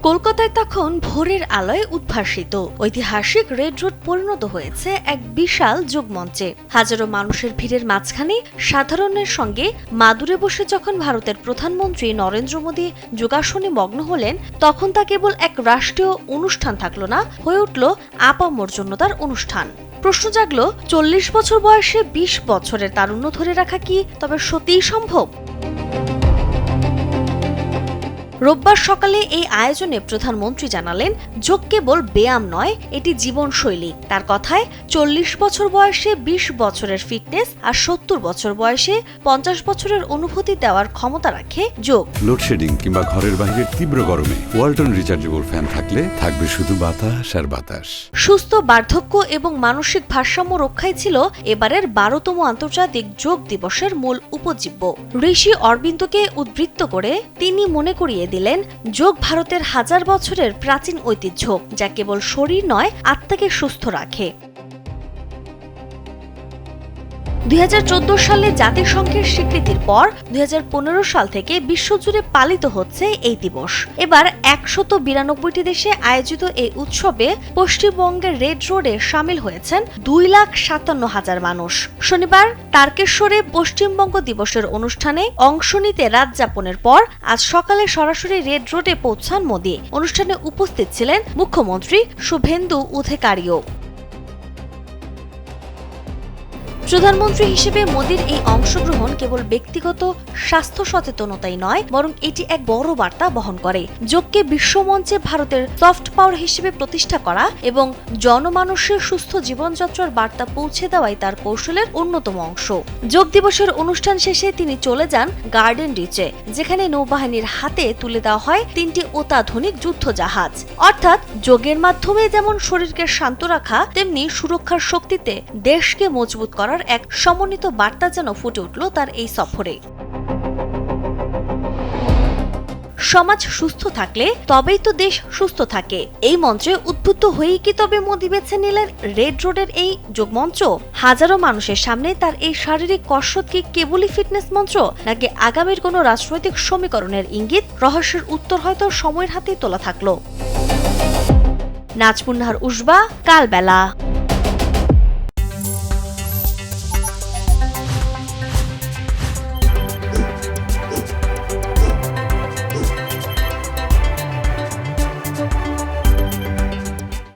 কলকাতায় তখন ভোরের আলোয় উদ্ভাসিত ঐতিহাসিক রেড রোড পরিণত হয়েছে এক বিশাল যোগমঞ্চে। হাজারো মানুষের ভিড়ের মাঝখানে সাধারণের সঙ্গে মাদুরে বসে যখন ভারতের প্রধানমন্ত্রী নরেন্দ্র মোদী যোগাসনে মগ্ন হলেন, তখন তা কেবল এক রাষ্ট্রীয় অনুষ্ঠান থাকলো না, হয়ে উঠল আপামর জন্য তার অনুষ্ঠান। প্রশ্ন জাগলো, 40 বছর বয়সে 20 বছরের তারুণ্য ধরে রাখা কি তবে সত্যিই সম্ভব? রোববার সকালে এই আয়োজনে প্রধানমন্ত্রী জানালেন, যোগ কেবল ব্যায়াম নয়, এটি জীবনশৈলী। তার কথায় 40 বছর বয়সে 20 বছরের ফিটনেস আর 70 বছর বয়সে 50 বছরের অনুভূতি দেওয়ার ক্ষমতা রাখে যোগ। লোডশেডিং কিংবা ঘরের বাইরের তীব্র গরমে ওয়ালটন রিচার্জেবল ফ্যান থাকলে থাকবে শুধু বাতাস আর বাতাস। সুস্থ বার্ধক্য এবং মানসিক ভারসাম্য রক্ষাই ছিল এবারের 12তম আন্তর্জাতিক যোগ দিবসের মূল উপজীব্য। ঋষি অরবিন্দকে উদ্বৃত্ত করে তিনি মনে করিয়ে দিলেন, যোগ ভারতের হাজার বছরের প্রাচীন ঐতিহ্য, যা কেবল শরীর নয়, আত্মাকে সুস্থ রাখে। 2014 সালে জাতিসংঘের স্বীকৃতির পর 2015 সাল থেকে বিশ্বজুড়ে পালিত হচ্ছে এই দিবস। এবার 192টি দেশে আয়োজিত এই উৎসবে পশ্চিমবঙ্গের রেড রোডে সামিল হয়েছেন 2,57,000 মানুষ। শনিবার তারকেশ্বরে পশ্চিমবঙ্গ দিবসের অনুষ্ঠানে অংশ নিতে রাত যাপনের পর আজ সকালে সরাসরি রেড রোডে পৌঁছান মোদী। অনুষ্ঠানে উপস্থিত ছিলেন মুখ্যমন্ত্রী শুভেন্দু অধিকারীও। প্রধানমন্ত্রী হিসেবে মোদীর এই অংশগ্রহণ কেবল ব্যক্তিগত স্বাস্থ্য সচেতনতাই নয়, বরং এটি এক বড় বার্তা বহন করে। যোগকে বিশ্বমঞ্চে ভারতের সফট পাওয়ার হিসেবে প্রতিষ্ঠা করা এবং জনমানুষের সুস্থ জীবনযাত্রার বার্তা পৌঁছে দেওয়াই তার কৌশলের অন্যতম অংশ। যোগ দিবসের অনুষ্ঠান শেষে তিনি চলে যান গার্ডেন রিচে, যেখানে নৌবাহিনীর হাতে তুলে দেওয়া হয় 3টি অত্যাধুনিক যুদ্ধ জাহাজ। অর্থাৎ যোগের মাধ্যমে যেমন শরীরকে শান্ত রাখা, তেমনি সুরক্ষার শক্তিতে দেশকে মজবুত করার এক সমন্বিত বার্তা যেন ফুটে উঠল তার এই সফরে। সমাজ সুস্থ থাকলে তবেই তো দেশ সুস্থ থাকে। এই মন্ত্রে উদ্বুদ্ধ হয়েই কি তবে মোদী বেছে নিলেন রেড রোডের এই যোগমঞ্চ? হাজারো মানুষের সামনে তার এই শারীরিক কসরত কি কেবলই ফিটনেস মন্ত্র, নাকি আগামীর কোনো রাজনৈতিক সমীকরণের ইঙ্গিত? রহস্যের উত্তর হয়তো সময়ের হাতেই তোলা থাকলো। নাজমুন নাহার, উসবা, কালবেলা।